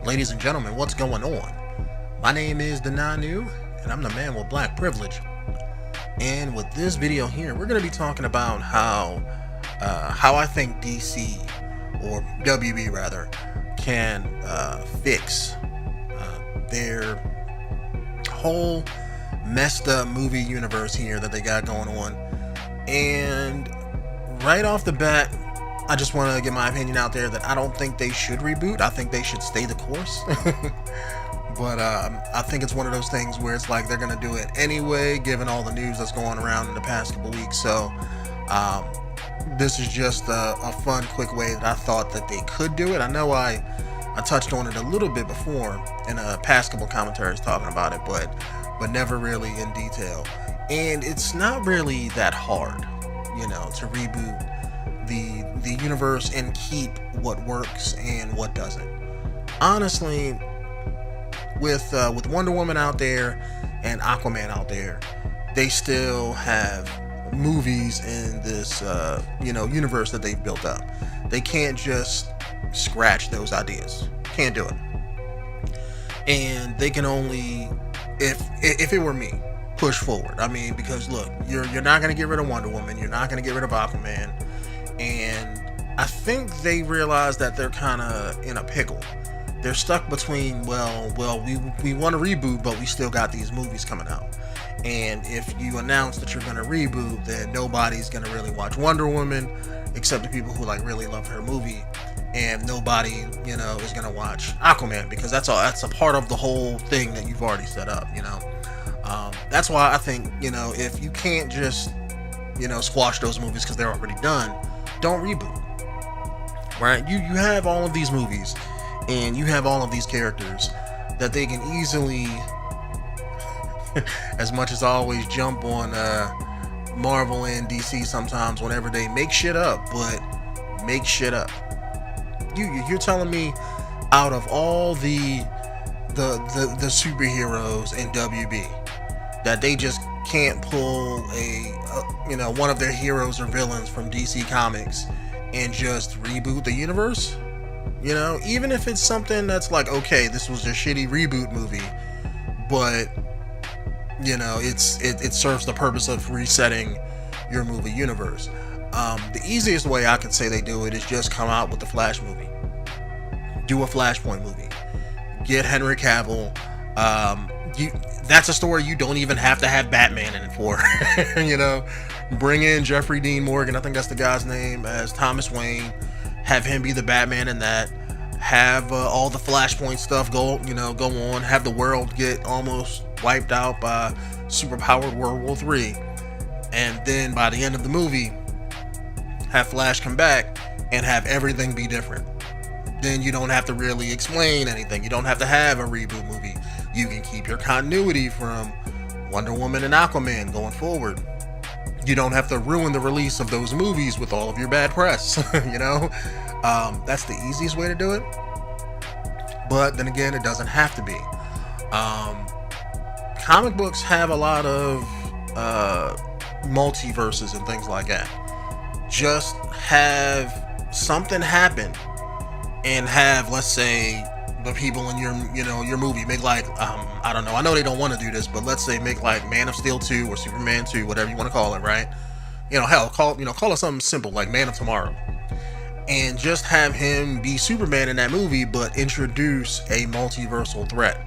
Ladies and gentlemen, what's going on? My name is Denonu, and I'm the man with black privilege. And with this video here, we're going to be talking about how I think DC, or WB rather, can fix their whole messed up movie universe here that they got going on. And right off the bat, I just want to get my opinion out there that I don't think they should reboot. I think they should stay the course. But I think it's one of those things where it's like they're going to do it anyway, given all the news that's going around in the past couple weeks. So this is just a fun, quick way that I thought that they could do it. I know I touched on it a little bit before in a past couple commentaries talking about it, but never really in detail. And it's not really that hard, to reboot the universe and keep what works and what doesn't. Honestly, with Wonder Woman out there and Aquaman out there, they still have movies in this universe that they've built up. They can't just scratch those ideas. Can't do it. And they can only, if it were me, push forward. I mean, because look, you're not going to get rid of Wonder Woman. You're not going to get rid of Aquaman. And I think they realize that they're kind of in a pickle. They're stuck between, well, we want to reboot, but we still got these movies coming out. And if you announce that you're going to reboot, then nobody's going to really watch Wonder Woman, except the people who really love her movie. And nobody, is going to watch Aquaman, because that's a part of the whole thing that you've already set up, That's why I think, if you can't just, squash those movies because they're already done, don't reboot. Right? You have all of these movies and you have all of these characters that they can easily, as much as I always jump on Marvel and DC sometimes whenever they make shit up, but make shit up. You're telling me out of all the superheroes in WB that they just can't pull one of their heroes or villains from DC Comics and just reboot the universe? Even if it's something that's like, okay, this was a shitty reboot movie, but it serves the purpose of resetting your movie universe. The easiest way I could say they do it is just come out with the Flash movie. Do a Flashpoint movie. Get Henry Cavill. That's a story you don't even have to have Batman in it for. Bring in Jeffrey Dean Morgan, I think that's the guy's name, as Thomas Wayne. Have him be the Batman in that. Have all the Flashpoint stuff go on. Have the world get almost wiped out by superpowered World War III. And then by the end of the movie, have Flash come back and have everything be different. Then you don't have to really explain anything. You don't have to have a reboot movie. You can keep your continuity from Wonder Woman and Aquaman going forward. You don't have to ruin the release of those movies with all of your bad press. That's the easiest way to do it. But then again, it doesn't have to be. Comic books have a lot of multiverses and things like that. Just have something happen and have, let's say, the people in your movie make I don't know, I know they don't want to do this, but let's say make Man of Steel 2 or Superman 2, whatever you want to call it, right? Hell, call it something simple like Man of Tomorrow, and just have him be Superman in that movie, but introduce a multiversal threat.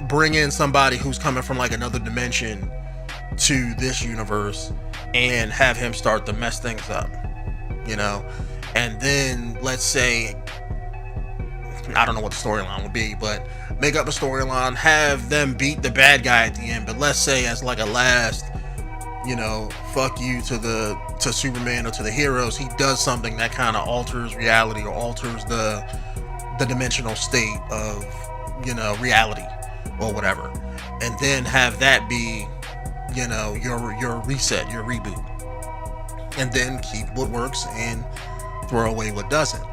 Bring in somebody who's coming from another dimension to this universe and have him start to mess things up, and then let's say, I don't know what the storyline would be, but make up a storyline, have them beat the bad guy at the end, but let's say as a last, fuck you to Superman or to the heroes, he does something that kind of alters reality or alters the dimensional state of, reality or whatever. And then have that be, your reset, your reboot. And then keep what works and throw away what doesn't.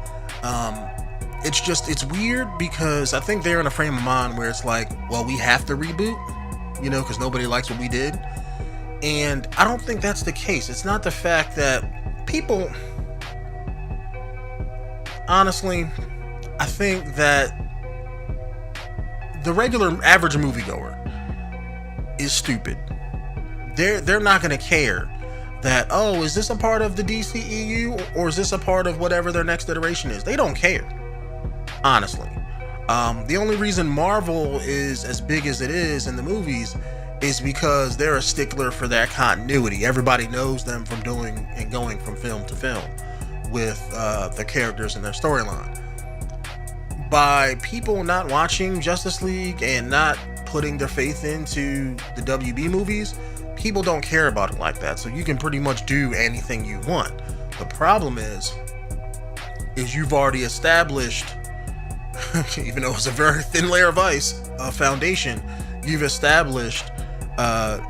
It's weird because I think they're in a frame of mind where it's we have to reboot, because nobody likes what we did. And I don't think that's the case. It's not the fact that people, honestly, I think that the regular average moviegoer is stupid. They're not going to care that, oh, is this a part of the DCEU or is this a part of whatever their next iteration is? They don't care, honestly. The only reason Marvel is as big as it is in the movies is because they're a stickler for that continuity. Everybody knows them from doing and going from film to film with the characters and their storyline. By people not watching Justice League and not putting their faith into the WB movies, people don't care about it like that. So you can pretty much do anything you want. The problem is you've already established, even though it's a very thin layer of ice, foundation, you've established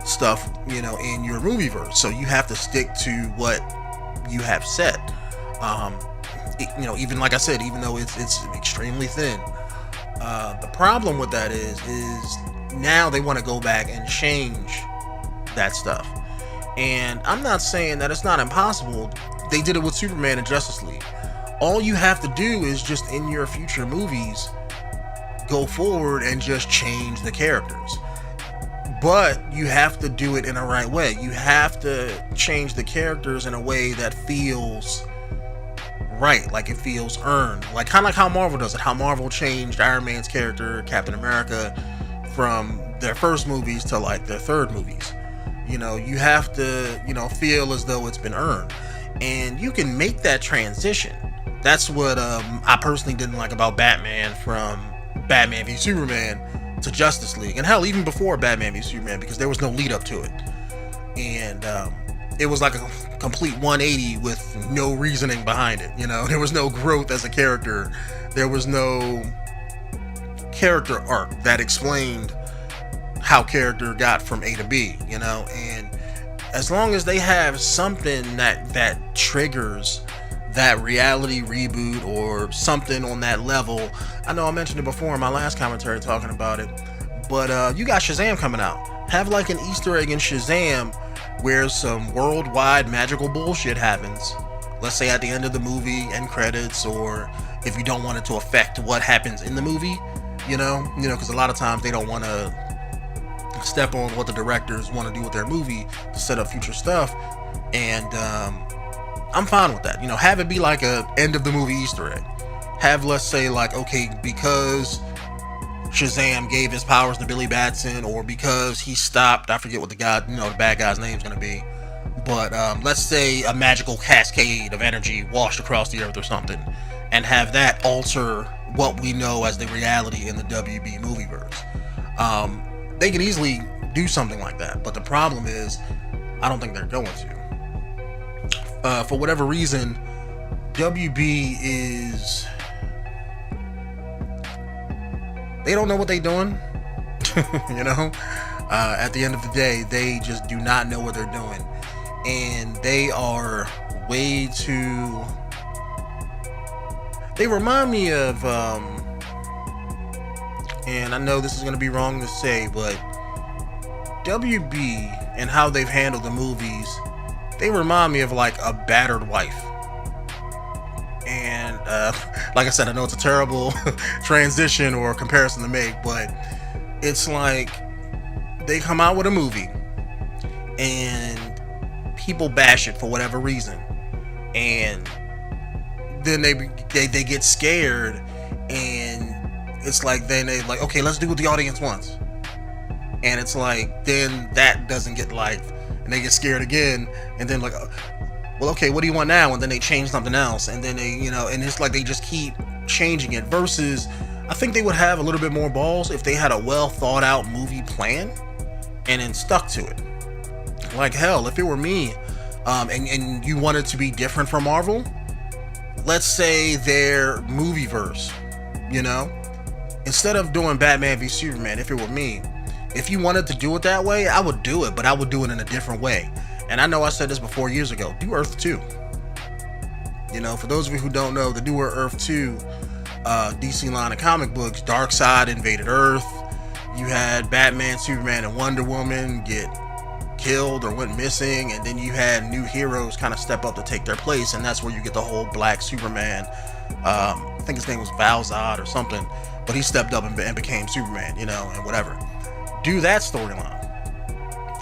stuff, in your movieverse. So you have to stick to what you have set. Even like I said, even though it's extremely thin. The problem with that is now they want to go back and change that stuff. And I'm not saying that it's not impossible. They did it with Superman and Justice League. All you have to do is just in your future movies go forward and just change the characters. But you have to do it in a right way. You have to change the characters in a way that feels right, like it feels earned, like kind of like how Marvel does it. How Marvel changed Iron Man's character, Captain America, from their first movies to like their third movies. You have to, feel as though it's been earned, and you can make that transition. That's what I personally didn't like about Batman, from Batman v Superman to Justice League, and hell, even before Batman v Superman, because there was no lead up to it, and it was like a complete 180 with no reasoning behind it. There was no growth as a character. There was no character arc that explained how character got from A to B, and as long as they have something that triggers that reality reboot or something on that level. I know I mentioned it before in my last commentary talking about it, but you got Shazam coming out. Have like an Easter egg in Shazam where some worldwide magical bullshit happens. Let's say at the end of the movie, end credits, or if you don't want it to affect what happens in the movie, because a lot of times they don't want to step on what the directors want to do with their movie to set up future stuff, and I'm fine with that. Have it be like a end of the movie Easter egg. Have, let's say, like, okay, because Shazam gave his powers to Billy Batson, or because he stopped, I forget what the bad guy's name's gonna be, but let's say a magical cascade of energy washed across the earth or something, and have that alter what we know as the reality in the WB movieverse. They can easily do something like that, but the problem is, I don't think they're going to. For whatever reason, WB is... they don't know what they're doing. At the end of the day, they just do not know what they're doing, and they are way too... they remind me of and I know this is going to be wrong to say, but WB and how they've handled the movies, they remind me of like a battered wife. And like I said, I know it's a terrible transition or comparison to make, but it's like they come out with a movie and people bash it for whatever reason, and then they get scared, and it's like then they like, okay, let's do what the audience wants, and it's like then that doesn't get liked, and they get scared again, and then like, well, okay, what do you want now? And then they change something else, and then they, and it's like they just keep changing it. Versus, I think they would have a little bit more balls if they had a well thought out movie plan and then stuck to it. Like hell, if it were me, and you wanted to be different from Marvel, let's say their movieverse, instead of doing Batman v Superman, if it were me, if you wanted to do it that way, I would do it, but I would do it in a different way. And I know I said this before years ago, do Earth 2. For those of you who don't know, the newer Earth 2 DC line of comic books, Darkseid invaded Earth. You had Batman, Superman, and Wonder Woman get killed or went missing, and then you had new heroes kind of step up to take their place, and that's where you get the whole Black Superman I think his name was Valzad or something, but he stepped up and became Superman, you know, and whatever. Do that storyline,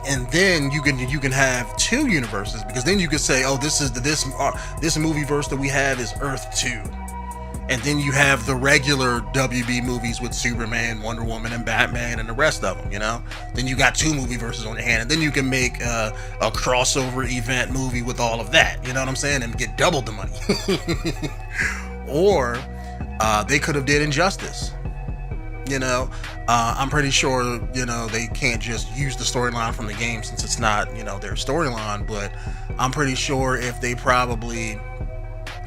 and then you can have two universes, because then you could say, oh, this movie verse that we have is Earth 2, and then you have the regular WB movies with Superman, Wonder Woman, and Batman, and the rest of them, you know. Then you got two movie verses on your hand, and then you can make a crossover event movie with all of that, you know what I'm saying, and get double the money. Or they could have did Injustice. You know, I'm pretty sure, you know, they can't just use the storyline from the game since it's not, you know, their storyline, but I'm pretty sure if they probably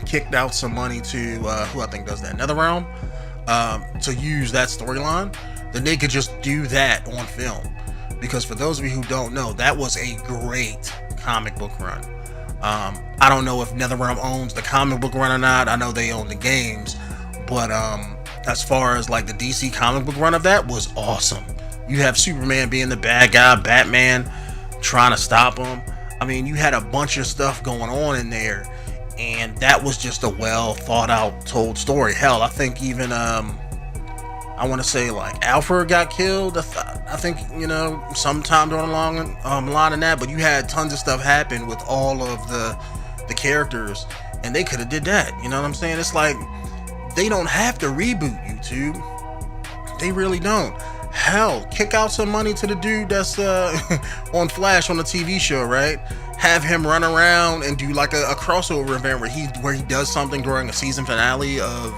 kicked out some money to who I think does that, NetherRealm, to use that storyline, then they could just do that on film. Because for those of you who don't know, that was a great comic book run. I don't know if NetherRealm owns the comic book run or not. I know they own the games, but as far as like the DC comic book run of that was awesome. You have Superman being the bad guy, Batman trying to stop him. I mean, you had a bunch of stuff going on in there, and that was just a well thought out, told story. Hell, I think even I want to say like Alfred got killed. I think, you know, sometime during the line of that, but you had tons of stuff happen with all of the characters, and they could have did that. You know what I'm saying? It's like, they don't have to reboot YouTube. They really don't. Hell, kick out some money to the dude that's on Flash on the TV show, right? Have him run around and do like a crossover event where he does something during a season finale of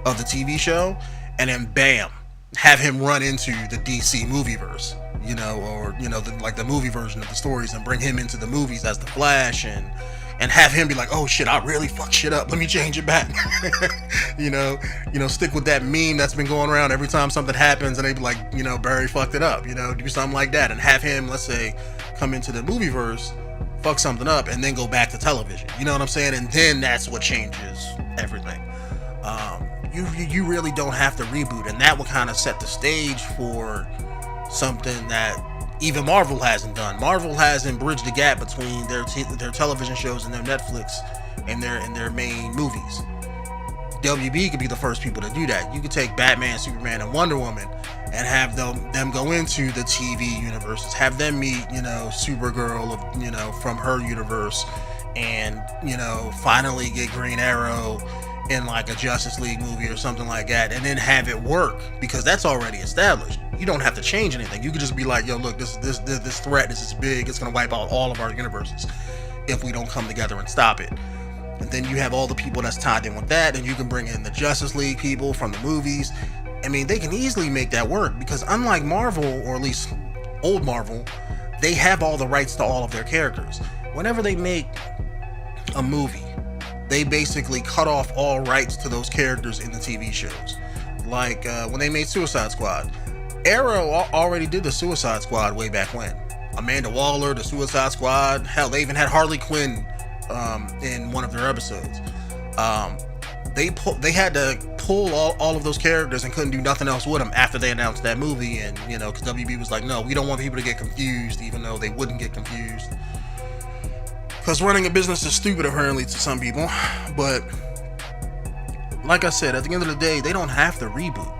the TV show, and then bam, have him run into the DC movieverse, you know, or, you know, like the movie version of the stories, and bring him into the movies as the Flash, and have him be like, oh shit, I really fucked shit up, let me change it back. you know, stick with that meme that's been going around every time something happens, and they be like, you know, Barry fucked it up, you know, do something like that, and have him, let's say, come into the movieverse, fuck something up, and then go back to television, you know what I'm saying? And then that's what changes everything. You really don't have to reboot, and that would kind of set the stage for something that even Marvel hasn't done. Marvel hasn't bridged the gap between their television shows and their Netflix and their main movies. WB could be the first people to do that. You could take Batman, Superman, and Wonder Woman and have them go into the TV universes. Have them meet, you know, Supergirl, you know, from her universe, and, you know, finally get Green Arrow in like a Justice League movie or something like that, and then have it work, because that's already established. You don't have to change anything. You could just be like, yo, look, this threat is big, it's gonna wipe out all of our universes if we don't come together and stop it. And then you have all the people that's tied in with that, and you can bring in the Justice League people from the movies. I mean, they can easily make that work, because unlike Marvel, or at least old Marvel, they have all the rights to all of their characters. Whenever they make a movie, they basically cut off all rights to those characters in the TV shows. Like when they made Suicide Squad, Arrow already did the Suicide Squad way back when. Amanda Waller, the Suicide Squad. Hell, they even had Harley Quinn in one of their episodes. They had to pull all of those characters and couldn't do nothing else with them after they announced that movie. And, you know, because WB was like, no, we don't want people to get confused, even though they wouldn't get confused. Because running a business is stupid, apparently, to some people. But like I said, at the end of the day, they don't have to reboot.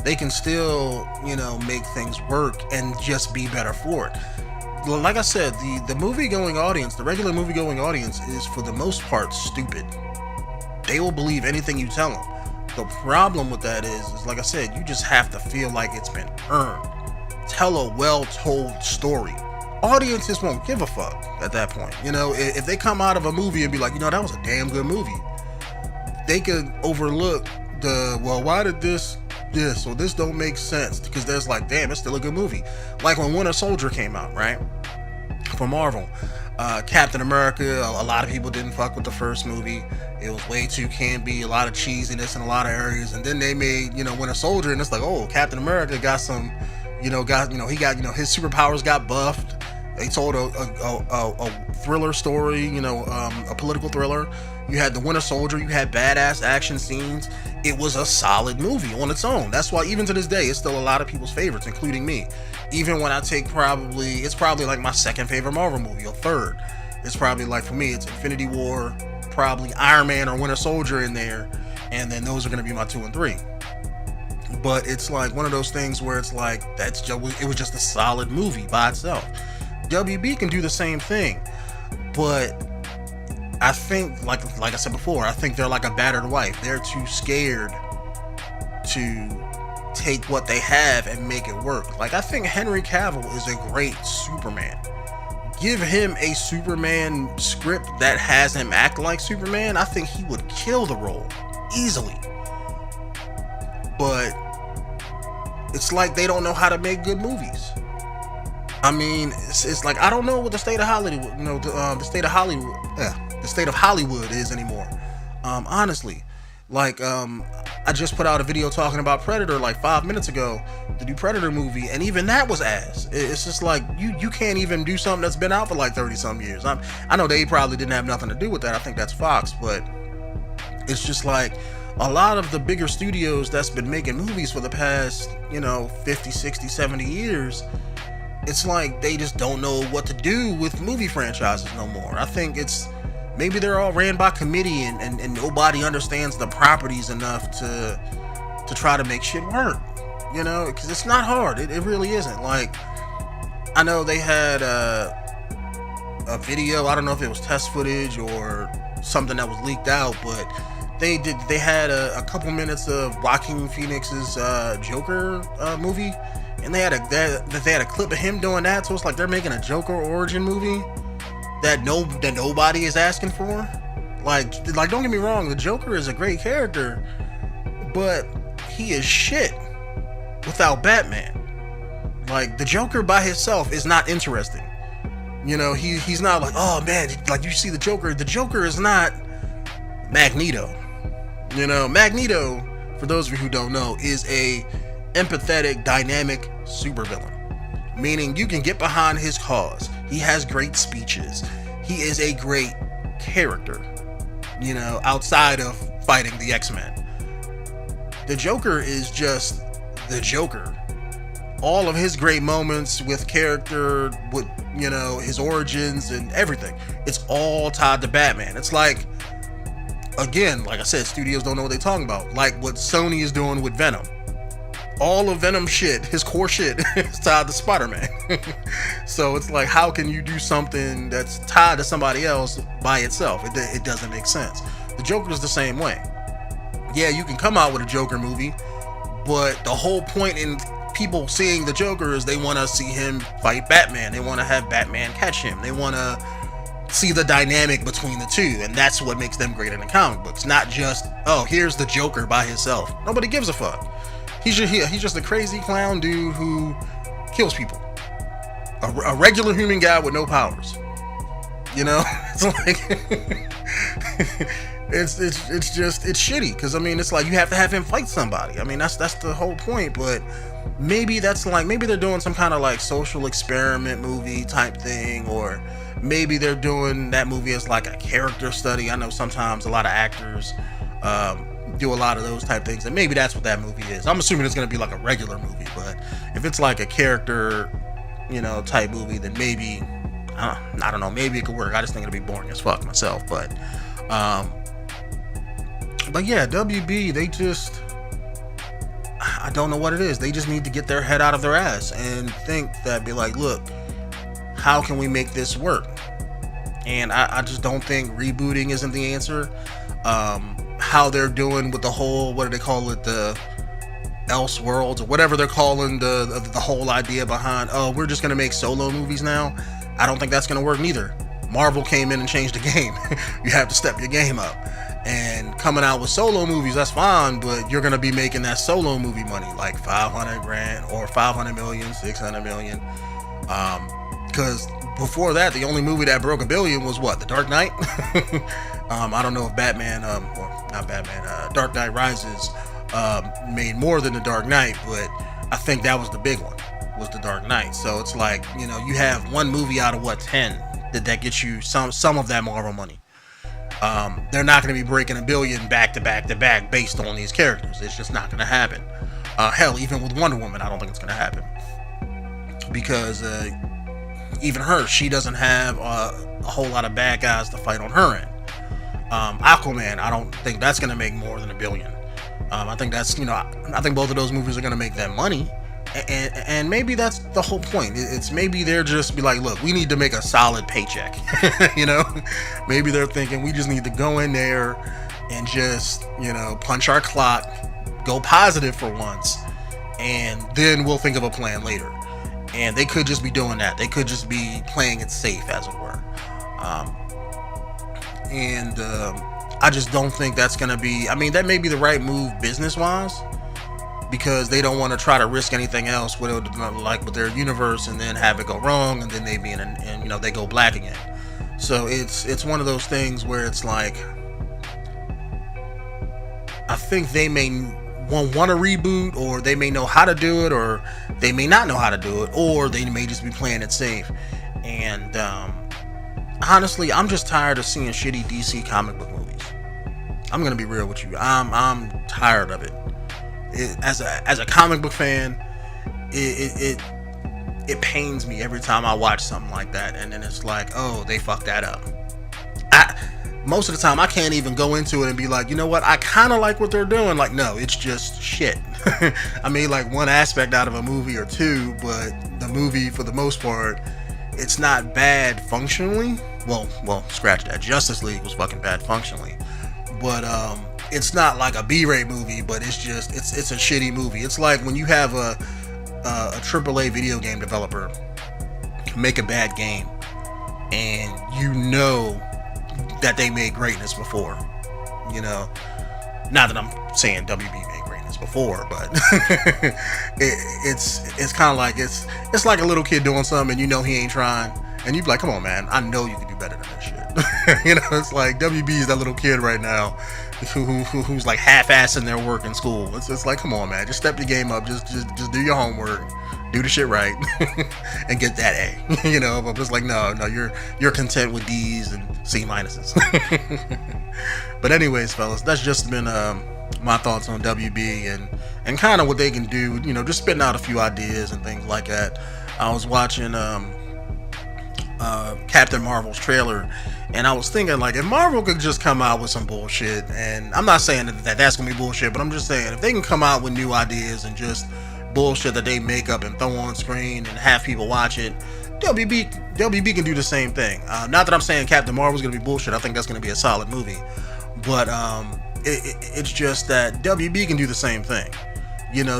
They can still, you know, make things work and just be better for it. Like I said, the movie-going audience, the regular movie-going audience, is for the most part stupid. They will believe anything you tell them. The problem with that is like I said, you just have to feel like it's been earned. Tell a well-told story. Audiences won't give a fuck at that point. You know, if they come out of a movie and be like, you know, that was a damn good movie, they could overlook well, why did this or this don't make sense, because there's like, damn, it's still a good movie. Like when Winter Soldier came out, right, for Marvel, Captain America, a lot of people didn't fuck with the first movie. It was way too campy, a lot of cheesiness in a lot of areas, and then they made, you know, Winter Soldier, and it's like, oh, Captain America got some, he got, his superpowers got buffed. They told a thriller story, you know, a political thriller. You had the Winter Soldier, you had badass action scenes. It was a solid movie on its own. That's why even to this day, it's still a lot of people's favorites, including me. Even when I take it's probably like my second favorite Marvel movie, or third. It's probably like, for me, it's Infinity War, probably Iron Man or Winter Soldier in there, and then those are going to be my 2 and 3. But it's like one of those things where it's like it was just a solid movie by itself. WB can do the same thing, but I think, like I said before, I think they're like a battered wife. They're too scared to take what they have and make it work. Like, I think Henry Cavill is a great Superman. Give him a Superman script that has him act like Superman, I think he would kill the role easily. But it's like they don't know how to make good movies. I mean, it's like, I don't know what the state of Hollywood, the state of Hollywood is anymore. Honestly, like, I just put out a video talking about Predator like 5 minutes ago, the new Predator movie, and even that was ass. It's just like, you can't even do something that's been out for like 30 some years. I know they probably didn't have nothing to do with that. I think that's Fox, but it's just like a lot of the bigger studios that's been making movies for the past, 50, 60, 70 years, it's like they just don't know what to do with movie franchises no more. I think it's maybe they're all ran by committee and nobody understands the properties enough to try to make shit work, because it's not hard. It really isn't. Like, I know they had a video, I don't know if it was test footage or something that was leaked out, but they had a couple minutes of Joaquin Phoenix's Joker movie, and they had a clip of him doing that. So it's like they're making a Joker origin movie that nobody is asking for. Like don't get me wrong, the Joker is a great character, but he is shit without Batman. Like, the Joker by himself is not interesting. He's not like, oh man, like, you see the Joker is not Magneto. Magneto, for those of you who don't know, is a empathetic, dynamic supervillain. Meaning you can get behind his cause. He has great speeches. He is a great character, outside of fighting the X-Men. The Joker is just the Joker. All of his great moments with character, with, his origins and everything, it's all tied to Batman. It's like, again, like I said, studios don't know what they're talking about. Like what Sony is doing with Venom. All of Venom shit, his core shit, is tied to Spider-Man. So it's like, how can you do something that's tied to somebody else by itself? It doesn't make sense. The Joker is the same way. Yeah, you can come out with a Joker movie, but the whole point in people seeing the Joker is they want to see him fight Batman. They want to have Batman catch him. They want to see the dynamic between the two, and that's what makes them great in the comic books. Not just, oh, here's the Joker by himself. Nobody gives a fuck. He's just a crazy clown dude who kills people. A regular human guy with no powers. It's like it's shitty, because I mean, it's like you have to have him fight somebody. I mean, that's the whole point. But maybe they're doing some kind of like social experiment movie type thing, or maybe they're doing that movie as like a character study. I know sometimes a lot of actors do a lot of those type things, and maybe that's what that movie is. I'm assuming it's going to be like a regular movie, but if it's like a character, type movie, then maybe I don't know, maybe it could work. I just think it'll be boring as fuck myself. But yeah, WB, they just, I don't know what it is. They just need to get their head out of their ass and be like, look, how can we make this work? And I just don't think rebooting isn't the answer. How they're doing with the whole, what do they call it, the Elseworlds, or whatever they're calling the whole idea behind, oh, we're just gonna make solo movies now. I don't think that's gonna work neither. Marvel came in and changed the game. You have to step your game up, and coming out with solo movies, that's fine, but you're gonna be making that solo movie money like 500 grand or 500 million, 600 million. Because before that, the only movie that broke $1 billion was what, The Dark Knight. I don't know if Dark Knight Rises made more than The Dark Knight, but I think that was the big one, was The Dark Knight. So it's like, you have one movie out of 10 that gets you some of that Marvel money. They're not going to be breaking $1 billion back to back to back based on these characters. It's just not going to happen. Hell, even with Wonder Woman, I don't think it's going to happen, because even her, she doesn't have a whole lot of bad guys to fight on her end. Aquaman, I don't think that's gonna make more than $1 billion. I think that's, I think both of those movies are gonna make that money, and maybe that's the whole point. It's maybe they're just be like, look, we need to make a solid paycheck. Maybe they're thinking we just need to go in there and just, punch our clock, go positive for once, and then we'll think of a plan later. And they could just be doing that. They could just be playing it safe, as it were. I just don't think that's going to be, that may be the right move business-wise, because they don't want to try to risk anything else with their universe and then have it go wrong, and then they be they go black again. So it's one of those things where it's like, I think they may want to reboot, or they may know how to do it, or they may not know how to do it, or they may just be playing it safe. And honestly, I'm just tired of seeing shitty DC comic book movies. I'm gonna be real with you. I'm tired of it. As a comic book fan, it pains me every time I watch something like that, and then it's like, oh, they fucked that up. Most of the time, I can't even go into it and be like, you know what, I kind of like what they're doing. Like, no, it's just shit. I mean, like, one aspect out of a movie or two, but the movie, for the most part, it's not bad functionally. Well, scratch that. Justice League was fucking bad functionally. But it's not like a B-rate movie, but it's just, it's a shitty movie. It's like when you have a AAA video game developer make a bad game, and that they made greatness before. Not that I'm saying WB made greatness before, but it's kind of like, it's like a little kid doing something and he ain't trying, and you be like, come on, man, I know you can do better than this shit. It's like WB is that little kid right now who's like half-assing their work in school. It's like, come on, man, just step your game up, just do your homework, do the shit right, and get that A. I'm just like, no, you're content with D's and C minuses. But anyways, fellas, that's just been my thoughts on WB and kind of what they can do. Just spitting out a few ideas and things like that. I was watching Captain Marvel's trailer, and I was thinking, like, if Marvel could just come out with some bullshit, and I'm not saying that that's gonna be bullshit, but I'm just saying if they can come out with new ideas and just bullshit that they make up and throw on screen and have people watch it, WB can do the same thing. Not that I'm saying Captain Marvel's gonna be bullshit. I think that's gonna be a solid movie, but it's just that WB can do the same thing.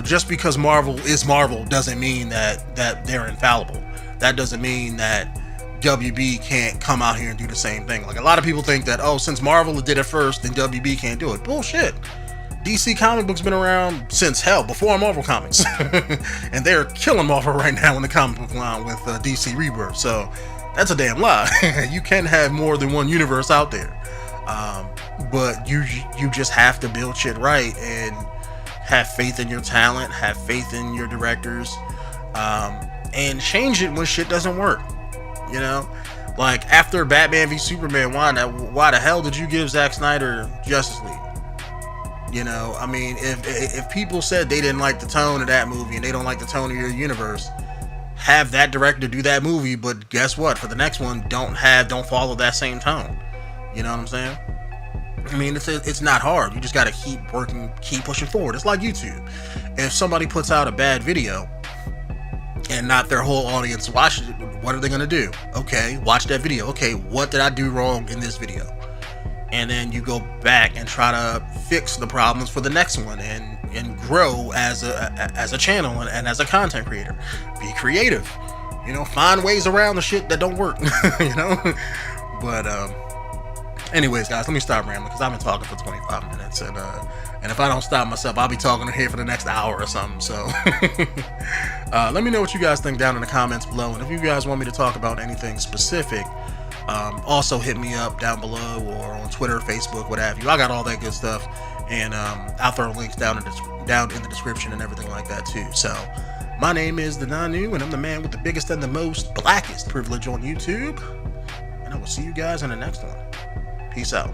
Just because Marvel is Marvel doesn't mean that they're infallible. That doesn't mean that WB can't come out here and do the same thing. Like, a lot of people think that, oh, since Marvel did it first, then WB can't do it. Bullshit. DC comic books been around since hell, before Marvel Comics. And they're killing Marvel right now in the comic book line with DC Rebirth. So that's a damn lie. You can have more than one universe out there. But you just have to build shit right and have faith in your talent, have faith in your directors, and change it when shit doesn't work. Like, after Batman v Superman, why the hell did you give Zack Snyder Justice League? If people said they didn't like the tone of that movie and they don't like the tone of your universe, have that director do that movie, but guess what? For the next one, don't follow that same tone. You know what I'm saying? It's not hard. You just got to keep working, keep pushing forward. It's like YouTube. If somebody puts out a bad video and not their whole audience watches it, what are they going to do? Okay, watch that video. Okay, what did I do wrong in this video? And then you go back and try to fix the problems for the next one and grow as a channel and as a content creator. Be creative. Find ways around the shit that don't work. But anyways, guys, let me stop rambling, because I've been talking for 25 minutes, and if I don't stop myself, I'll be talking here for the next hour or something. So let me know what you guys think down in the comments below, and if you guys want me to talk about anything specific, also hit me up down below or on Twitter, Facebook, what have you. I got all that good stuff, and I'll throw links down in the description and everything like that too. So my name is Denonu, and I'm the man with the biggest and the most blackest privilege on YouTube, and I will see you guys in the next one. Peace out.